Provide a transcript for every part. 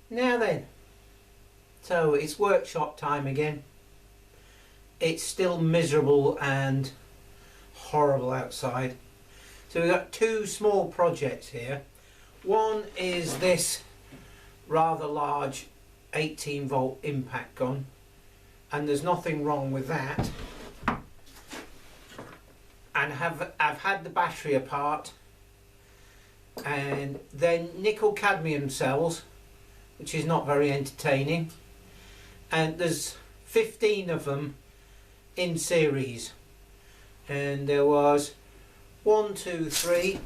Now then, so it's workshop time again. It's still miserable and horrible outside. So we've got two small projects here. One is this rather large 18 volt impact gun, and there's nothing wrong with that. And I've had the battery apart, and then nickel cadmium cells, which is not very entertaining, and there's 15 of them in series, and there was 1, 2, 3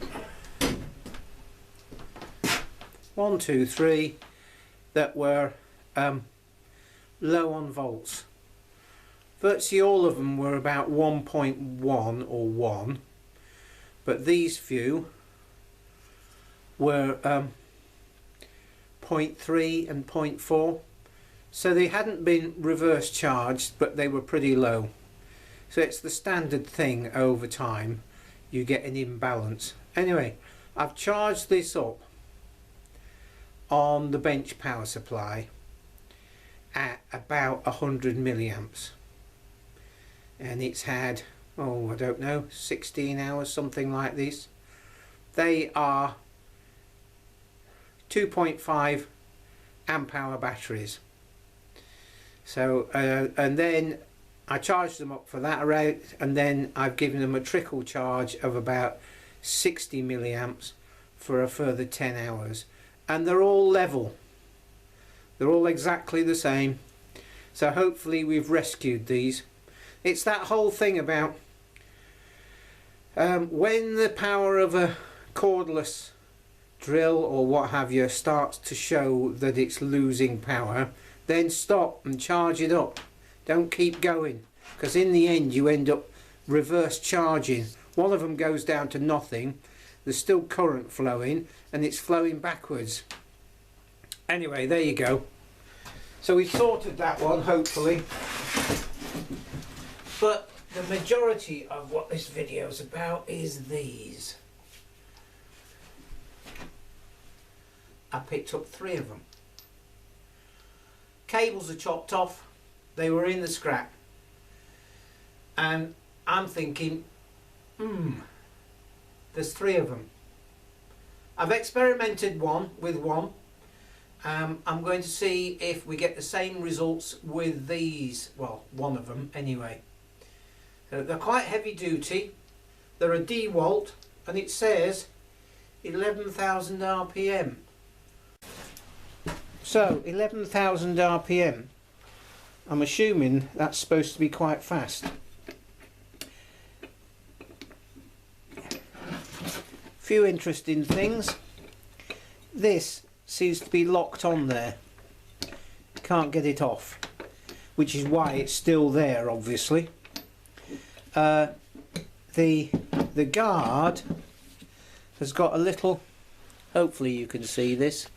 that were low on volts. Virtually all of them were about 1.1 or 1, but these few were 0.3 and 0.4, so they hadn't been reverse charged, but they were pretty low. So it's the standard thing over time, you get an imbalance. Anyway, I've charged this up on the bench power supply at about 100 milliamps, and it's had, oh I don't know, 16 hours, something like this. They are 2.5 amp hour batteries. So and then I charged them up for that rate, and then I've given them a trickle charge of about 60 milliamps for a further 10 hours, and they're all level, they're all exactly the same. So hopefully we've rescued these. It's that whole thing about when the power of a cordless drill or what have you starts to show that it's losing power, then stop and charge it up. Don't keep going, because in the end you end up reverse charging. One of them goes down to nothing, there's still current flowing, and it's flowing backwards. Anyway, there you go. So we sorted that one, hopefully. But the majority of what this video is about is these. I picked up 3 of them. Cables are chopped off, they were in the scrap, and I'm thinking, there's 3 of them. I've experimented with one. I'm going to see if we get the same results with these, well, one of them anyway. So they're quite heavy duty, they're a Dewalt, and it says 11,000 RPM. So 11,000 RPM, I'm assuming that's supposed to be quite fast. Few interesting things. This seems to be locked on there, can't get it off, which is why it's still there, obviously. The guard has got a little, hopefully you can see this,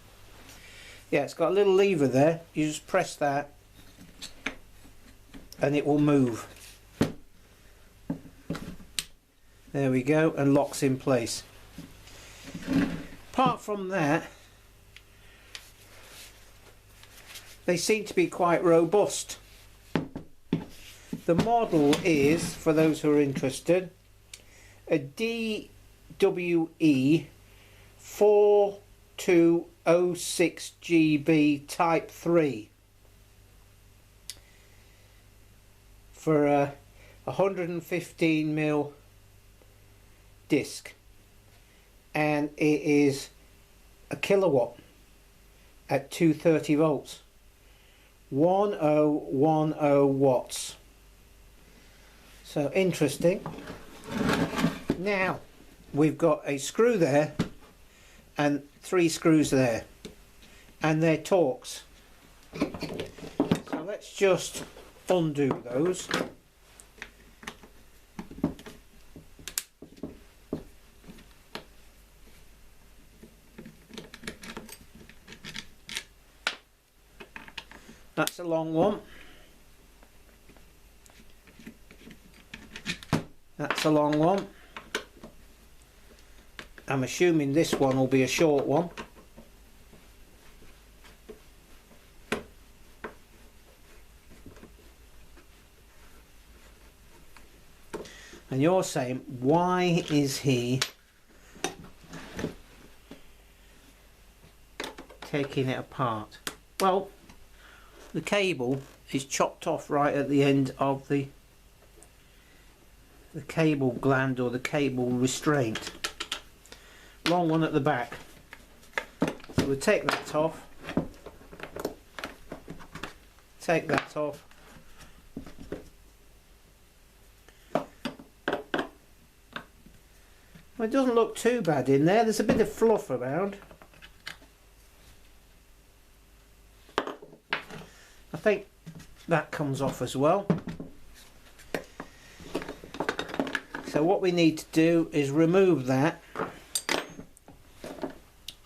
yeah, it's got a little lever there. You just press that and it will move. There we go, and locks in place. Apart from that, they seem to be quite robust. The model is, for those who are interested, a DWE 4206GB Type 3 for a 115mm disc, and it is a kilowatt at 230 volts, 1010 watts. So interesting. Now we've got a screw there and 3 screws there, and they're Torx. So let's just undo those. That's a long one. That's a long one. I'm assuming this one will be a short one. And you're saying, why is he taking it apart? Well, the cable is chopped off right at the end of the cable gland or the cable restraint. Long one at the back. So we'll take that off. Take that off. Well, it doesn't look too bad in there. There's a bit of fluff around. I think that comes off as well. So what we need to do is remove that.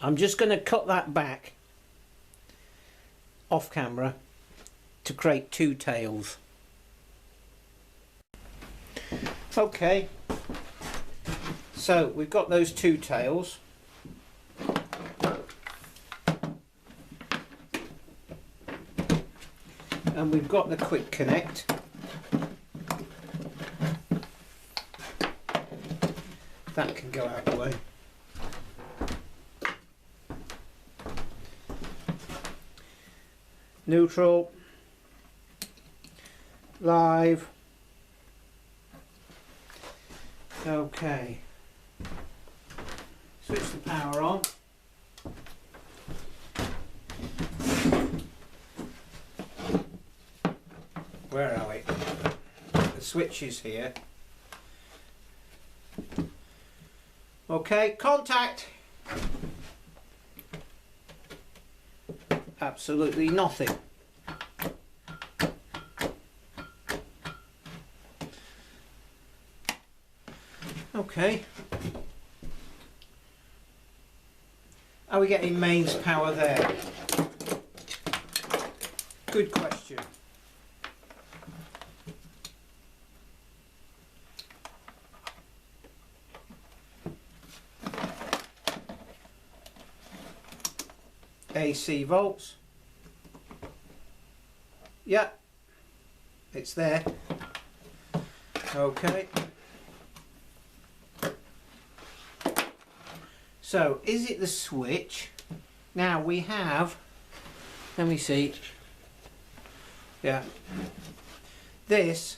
I'm just going to cut that back off camera to create two tails. Okay, so we've got those two tails. And we've got the quick connect. That can go out of the way. Neutral, live. Okay, switch the power on. Where are we? The switch is here. Okay, contact. Absolutely nothing. Okay. Are we getting mains power there? Good question. AC volts. Yeah, it's there. Okay. So, is it the switch? Now we have, let me see. Yeah. This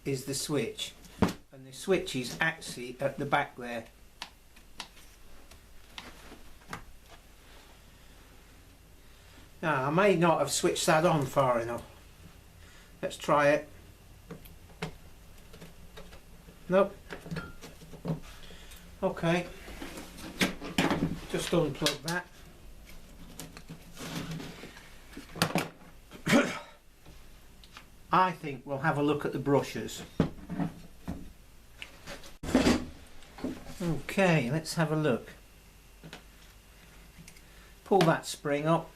is the switch. And the switch is actually at the back there. Now, I may not have switched that on far enough. Let's try it. Nope. Okay. Just unplug that. I think we'll have a look at the brushes. Okay, let's have a look. Pull that spring up.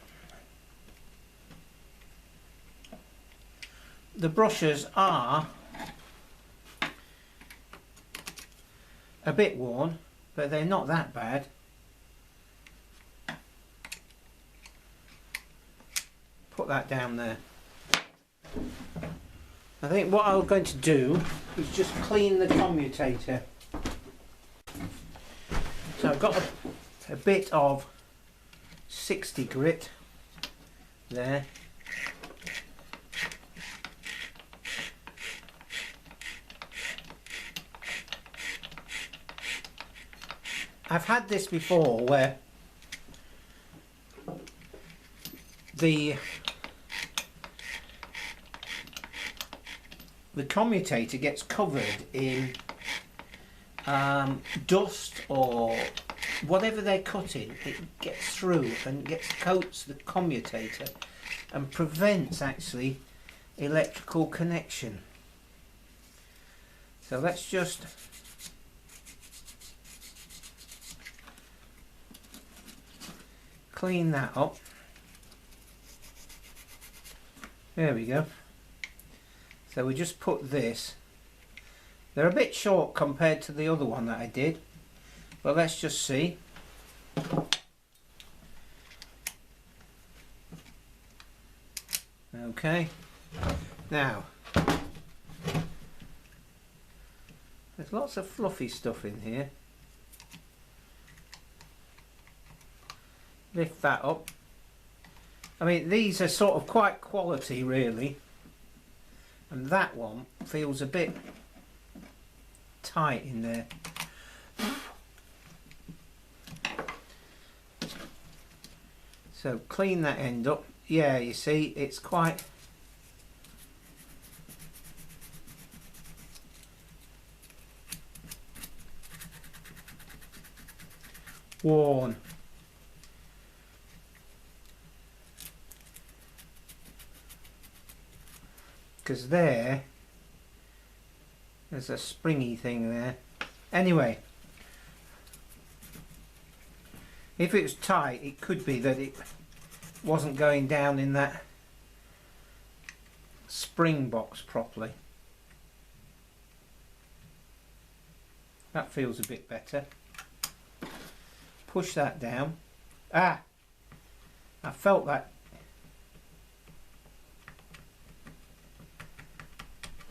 The brushes are a bit worn, but they're not that bad. Put that down there. I think what I'm going to do is just clean the commutator. So I've got a bit of 60 grit there. I've had this before where the commutator gets covered in dust or whatever they're cutting. It gets through and coats the commutator and prevents actually electrical connection. So let's just clean that up. There we go. So we just put this. They're a bit short compared to the other one that I did, but let's just see. Okay. Now There's lots of fluffy stuff in here. Lift that up. I mean, these are sort of quite quality really, and that one feels a bit tight in there. So clean that end up. Yeah, you see, it's quite worn. Because there's a springy thing there. Anyway, if it was tight, it could be that it wasn't going down in that spring box properly. That feels a bit better. Push that down. Ah! I felt that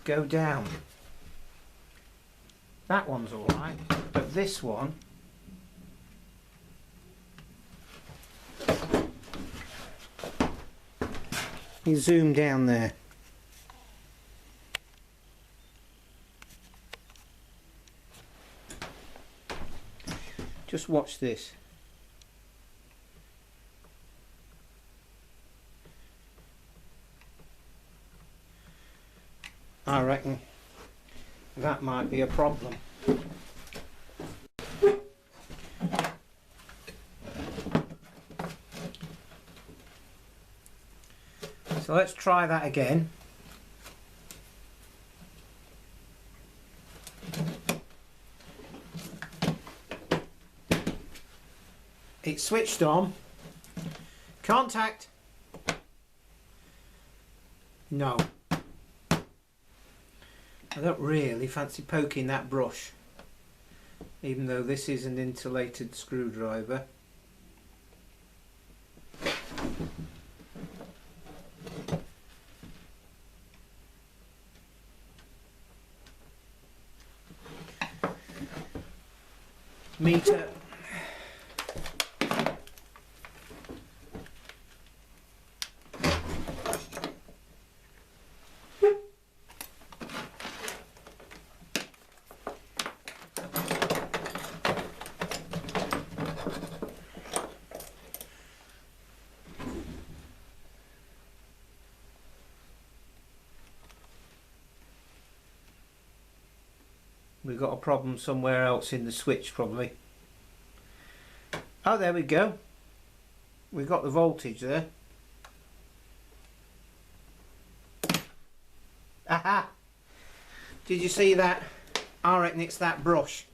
go down. That one's alright, but this one, you zoom down there. Just watch this. I reckon that might be a problem. So let's try that again. It's switched on. Contact. No. I don't really fancy poking that brush, even though this is an insulated screwdriver. Meter. We've got a problem somewhere else in the switch probably. Oh, there we go. We've got the voltage there. Aha! Did you see that? I reckon it's that brush.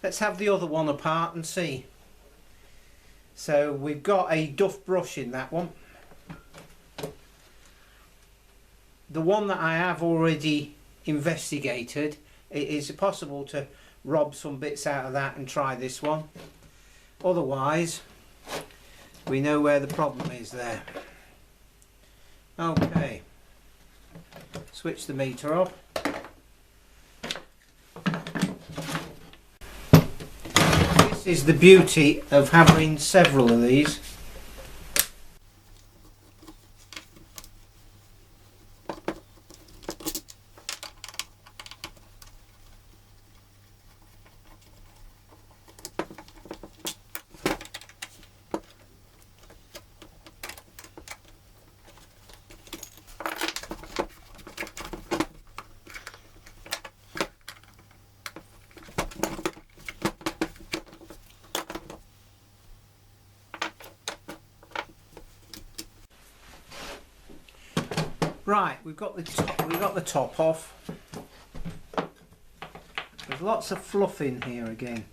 Let's have the other one apart and see. So we've got a duff brush in that one. The one that I have already investigated, it is possible to rob some bits out of that and try this one. Otherwise, we know where the problem is there. Okay, switch the meter off. This is the beauty of having several of these. Right, we've got the top off. There's lots of fluff in here again.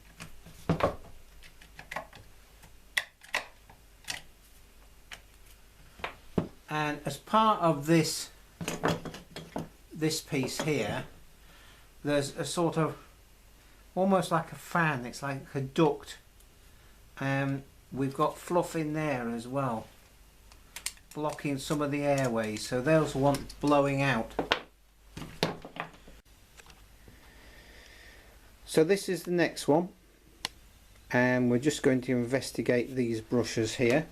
And as part of this piece here, there's a sort of almost like a fan. It's like a duct. We've got fluff in there as well, blocking some of the airways, so those want blowing out. So this is the next one, and we're just going to investigate these brushes here.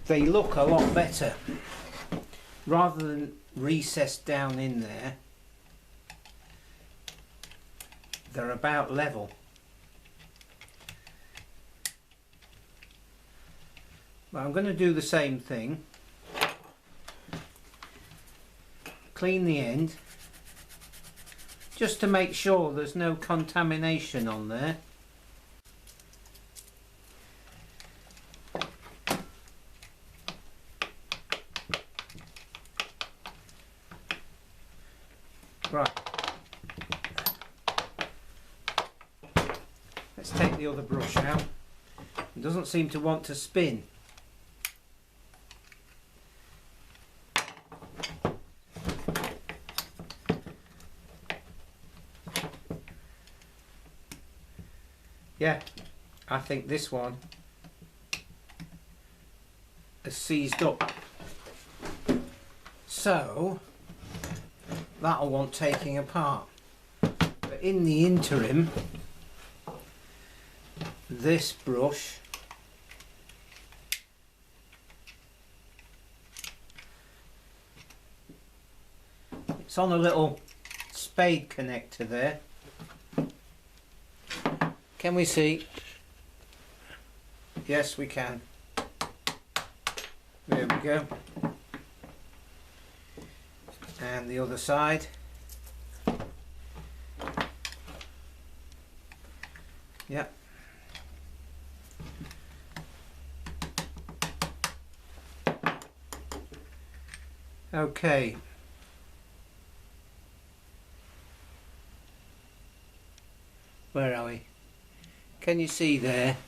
They look a lot better. Rather than recessed down in there, they're about level. But I'm going to do the same thing. Clean the end, just to make sure there's no contamination on there. Right, let's take the other brush out. It doesn't seem to want to spin. Yeah, I think this one has seized up. So that'll want taking apart. But in the interim, this brush it's on a little spade connector there. Can we see? Yes, we can. There we go. And the other side. Yep. Okay. Where are we? Can you see there?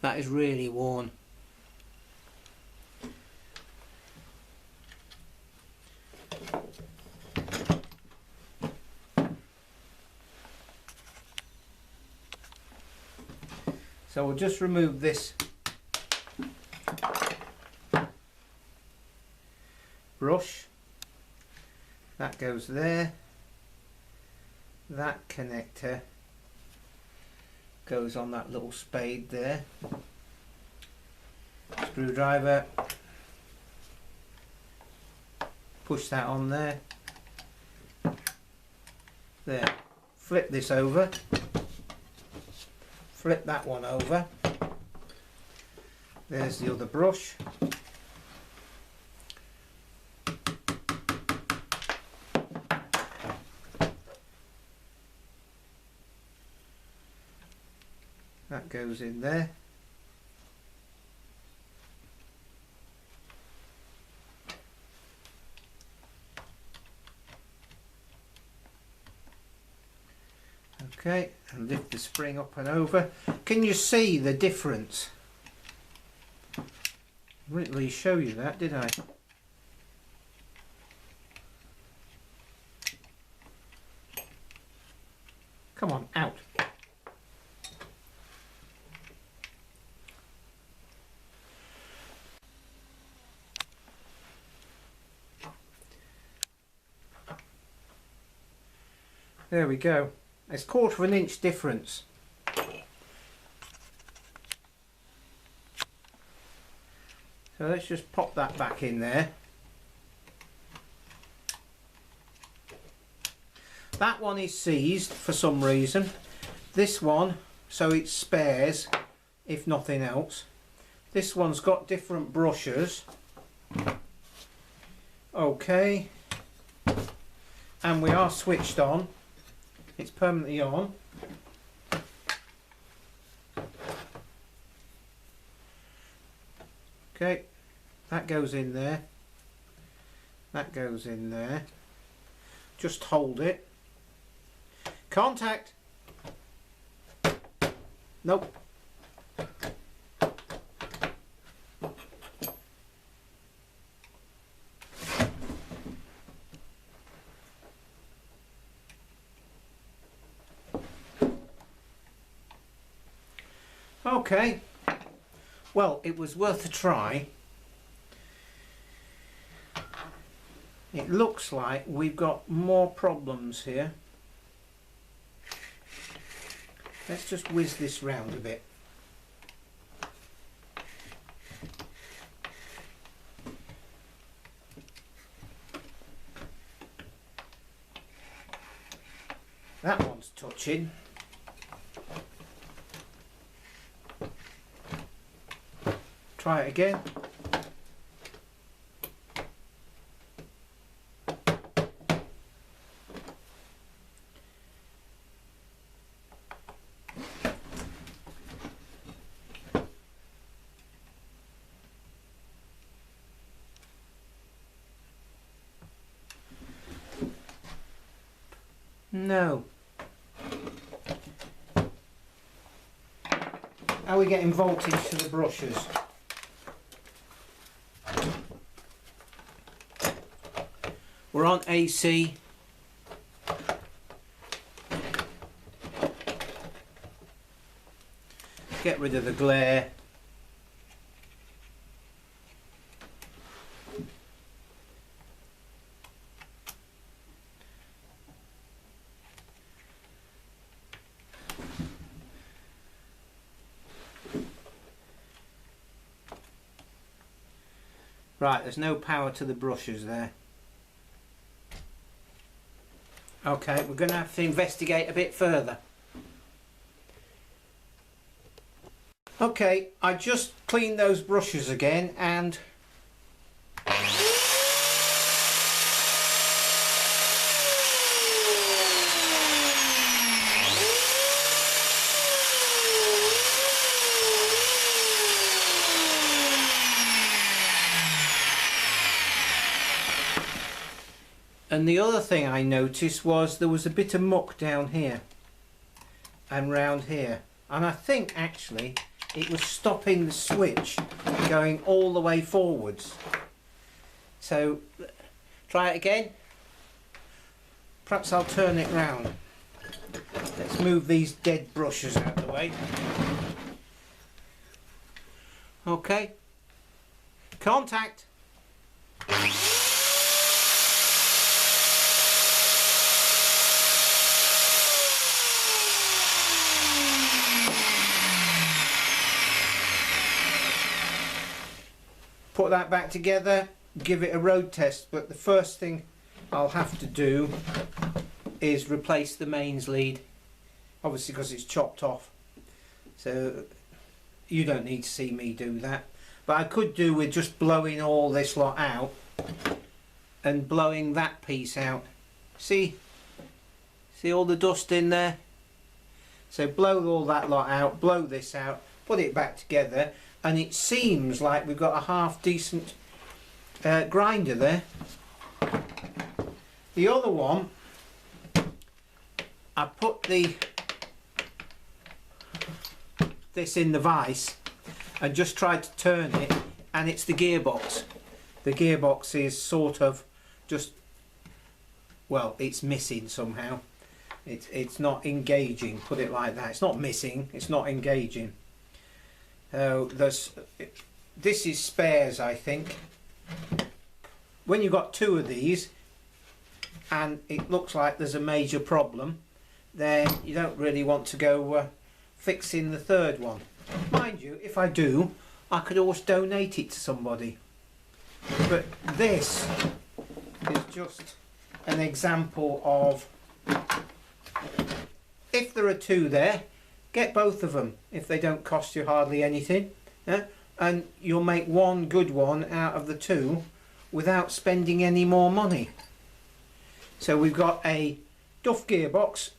That is really worn. So we'll just remove this brush. That goes there. That connector goes on that little spade there. Screwdriver. Push that on there. There. Flip this over. Flip that one over. There's the other brush. That goes in there. Okay, and lift the spring up and over. Can you see the difference? I didn't really show you that, did I? Come on, out. There we go. It's 1/4 of an inch difference. So let's just pop that back in there. That one is seized for some reason. This one, so it spares, if nothing else. This one's got different brushes. Okay. And we are switched on. It's permanently on. Okay, that goes in there. That goes in there. Just hold it. Contact. Nope. Okay, well, it was worth a try. it looks like we've got more problems here. Let's just whiz this round a bit. That one's touching. Try it again. No. How are we getting voltage to the brushes? We're on AC. Get rid of the glare. Right, there's no power to the brushes there. Okay, we're going to have to investigate a bit further. Okay, I just cleaned those brushes again and the other thing I noticed was there was a bit of muck down here and round here, and I think actually it was stopping the switch going all the way forwards. So try it again. Perhaps I'll turn it round. Let's move these dead brushes out of the way. Okay, contact. Put that back together, give it a road test, but the first thing I'll have to do is replace the mains lead, obviously because it's chopped off, so you don't need to see me do that, but I could do with just blowing all this lot out and blowing that piece out. See all the dust in there? So blow all that lot out, blow this out, put it back together, and it seems like we've got a half decent grinder there. The other one, I put this in the vise and just tried to turn it, and it's the gearbox. The gearbox is sort of just, well, it's missing somehow. It's not engaging, put it like that. It's not missing, it's not engaging. This is spares, I think. When you've got two of these and it looks like there's a major problem, then you don't really want to go fixing the third one. Mind you, if I do, I could always donate it to somebody. But this is just an example of, if there are two there, get both of them if they don't cost you hardly anything, and you'll make one good one out of the two without spending any more money. So we've got a Duff gearbox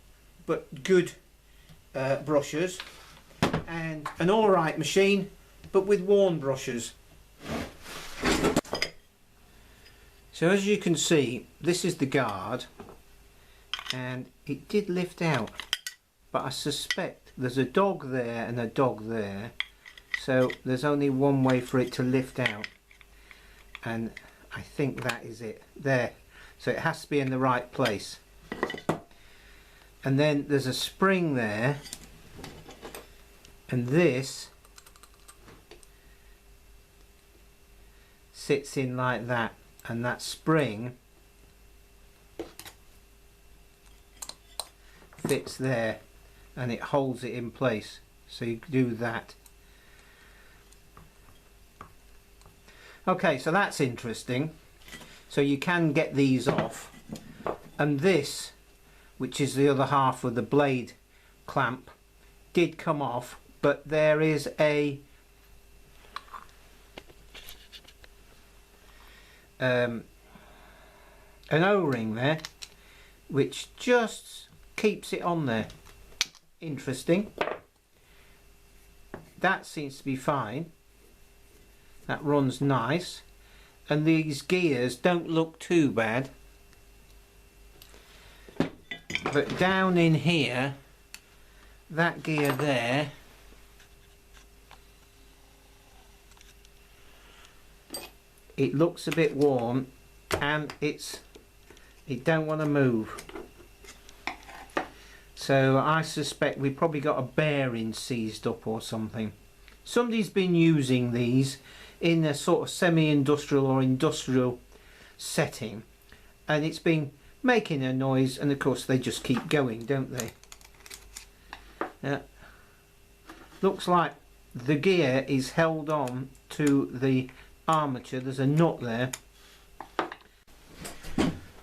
but good brushes, and an alright machine but with worn brushes. So as you can see, this is the guard, and it did lift out, but I suspect there's a dog there and a dog there, so there's only one way for it to lift out, and I think that is it there. So it has to be in the right place. And then there's a spring there, and this sits in like that, and that spring fits there and it holds it in place, so you do that. Okay, so that's interesting. So you can get these off, and this, which is the other half of the blade clamp, did come off, but there is an O-ring there which just keeps it on there. Interesting. That seems to be fine. That runs nice, and these gears don't look too bad. But down in here, that gear there, it looks a bit warm, and it don't want to move. So I suspect we probably got a bearing seized up or something. Somebody's been using these in a sort of semi-industrial or industrial setting, and it's been making a noise, and of course they just keep going, don't they? Looks like the gear is held on to the armature. There's a nut there.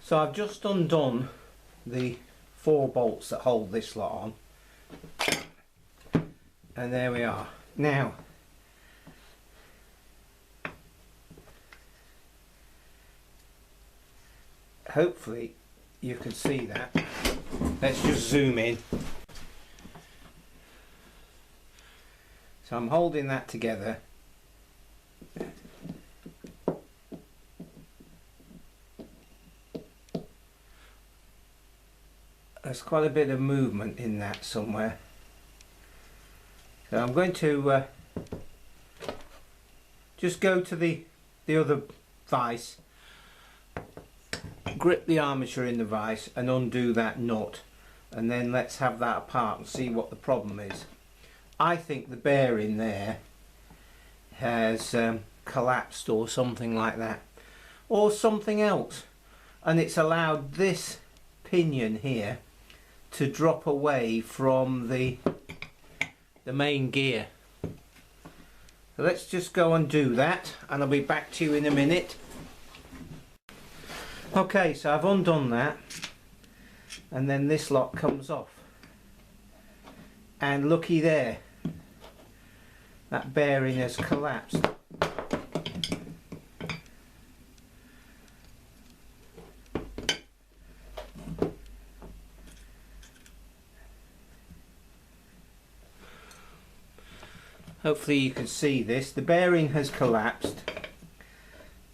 So I've just undone the 4 bolts that hold this lot on, and there we are. Now hopefully you can see that. Let's just zoom in. So I'm holding that together. There's quite a bit of movement in that somewhere. So I'm going to just go to the other vise, grip the armature in the vise and undo that nut, and then let's have that apart and see what the problem is. I think the bearing there has collapsed or something like that, or something else, and it's allowed this pinion here to drop away from the main gear. So let's just go and do that, and I'll be back to you in a minute. Okay, so I've undone that, and then this lot comes off, and looky there, that bearing has collapsed. Hopefully you can see this. The bearing has collapsed.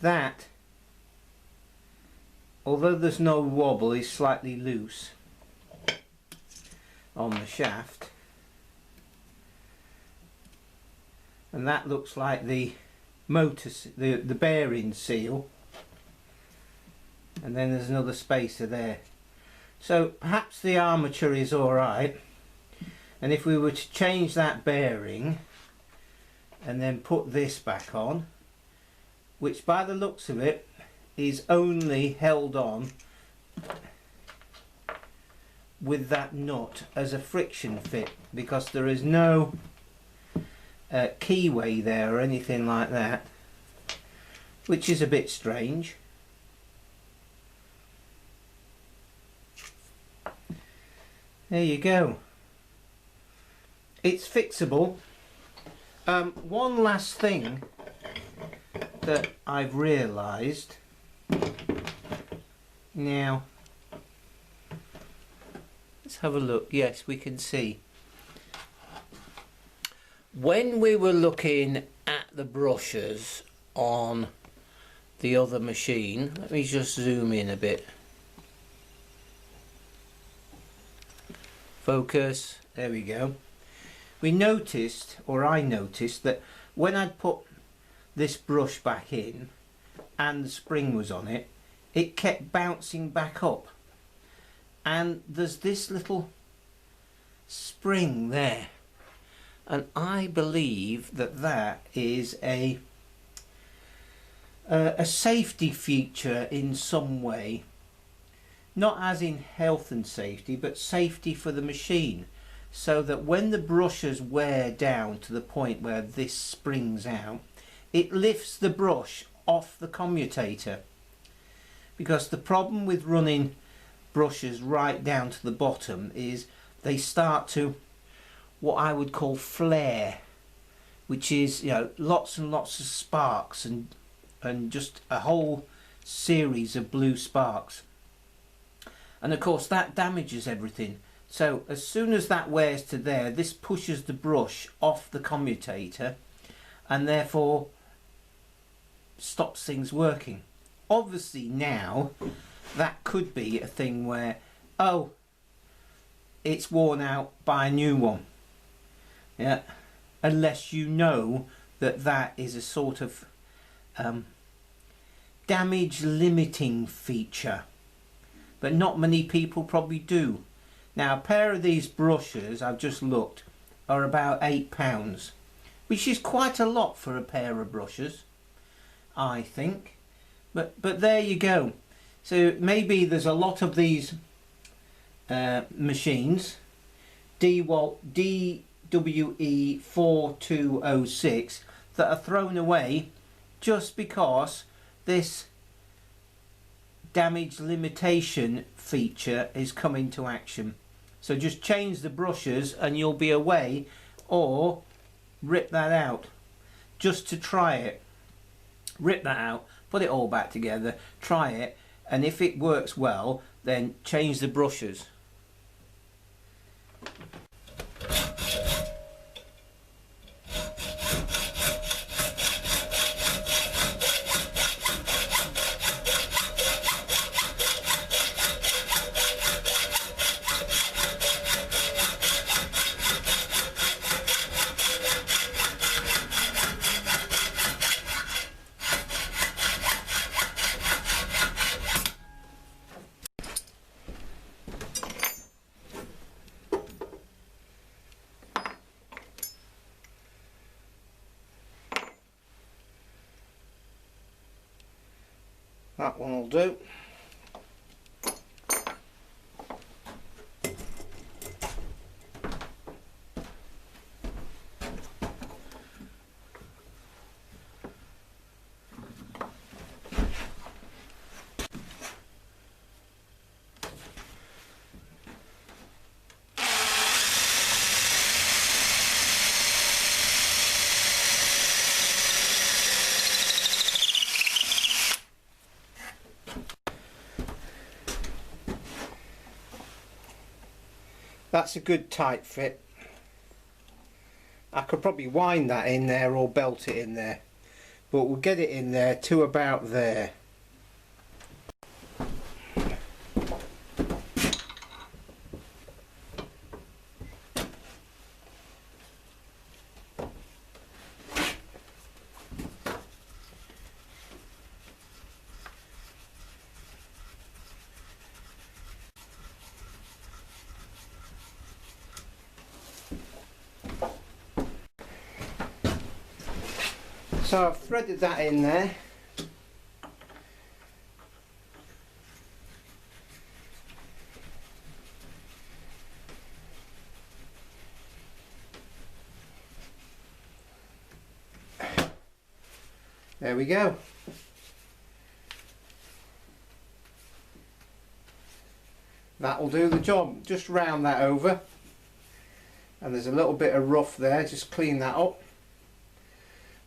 That, although there's no wobble, is slightly loose on the shaft, and that looks like the motor, the bearing seal, and then there's another spacer there. So perhaps the armature is alright, and if we were to change that bearing and then put this back on, which by the looks of it is only held on with that nut as a friction fit, because there is no keyway there or anything like that, which is a bit strange. There you go. It's fixable. One last thing that I've realised now, let's have a look. Yes, we can see. When we were looking at the brushes on the other machine, let me just zoom in a bit. Focus, there we go. We noticed, or I noticed, that when I'd put this brush back in and the spring was on it, it kept bouncing back up, and there's this little spring there, and I believe that that is a safety feature in some way, not as in health and safety, but safety for the machine, so that when the brushes wear down to the point where this springs out, it lifts the brush off the commutator. Because the problem with running brushes right down to the bottom is they start to, what I would call, flare, which is, you know, lots and lots of sparks and just a whole series of blue sparks. And of course that damages everything. So as soon as that wears to there, this pushes the brush off the commutator and therefore stops things working. Obviously now that could be a thing where, oh, it's worn out, buy a new one. Yeah, unless you know that that is a sort of damage limiting feature, but not many people probably do. Now a pair of these brushes, I've just looked, are about £8, which is quite a lot for a pair of brushes, I think. But there you go. So maybe there's a lot of these machines, Dewalt DWE 4206, that are thrown away just because this damage limitation feature is coming to action. So just change the brushes and you'll be away, or rip that out just to try it. Rip that out, put it all back together, try it, and if it works well, then change the brushes. That one will do. That's a good tight fit. I could probably wind that in there or belt it in there, but we'll get it in there to about there. So I've threaded that in there. There we go. That'll do the job. Just round that over. And there's a little bit of rough there, just clean that up.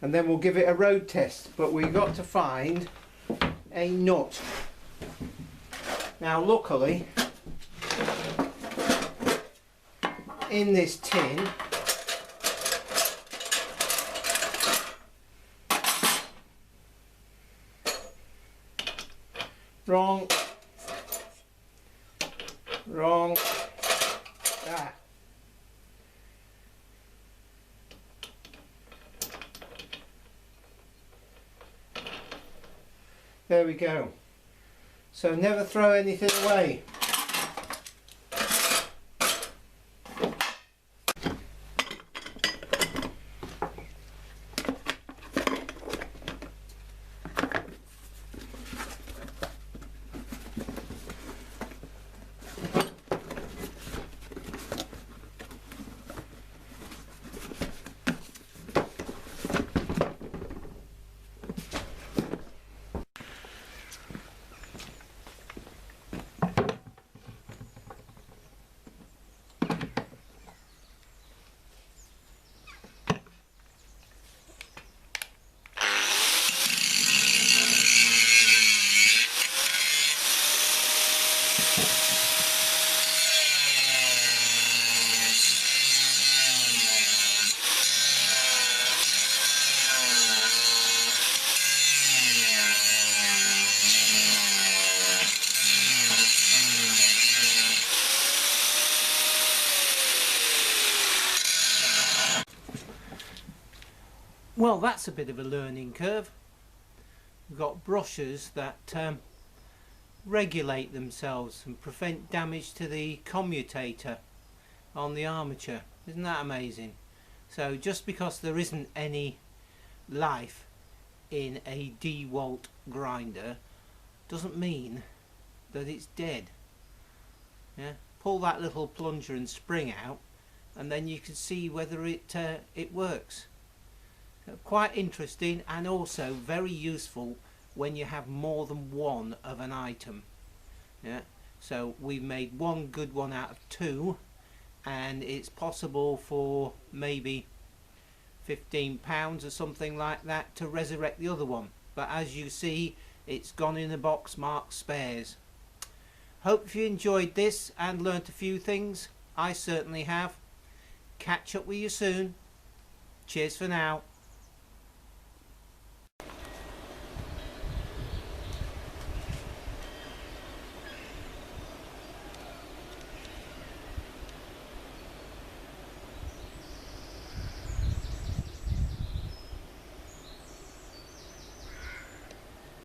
And then we'll give it a road test, but we've got to find a nut. Now luckily, in this tin, wrong, ah. There we go. So never throw anything away. Well, that's a bit of a learning curve. We've got brushes that regulate themselves and prevent damage to the commutator on the armature. Isn't that amazing? So just because there isn't any life in a Dewalt grinder doesn't mean that it's dead. Yeah? Pull that little plunger and spring out and then you can see whether it works. Quite interesting, and also very useful when you have more than one of an item. Yeah? So we've made one good one out of two, and it's possible for maybe £15 or something like that to resurrect the other one. But as you see, it's gone in a box marked spares. Hope you enjoyed this and learnt a few things. I certainly have. Catch up with you soon. Cheers for now.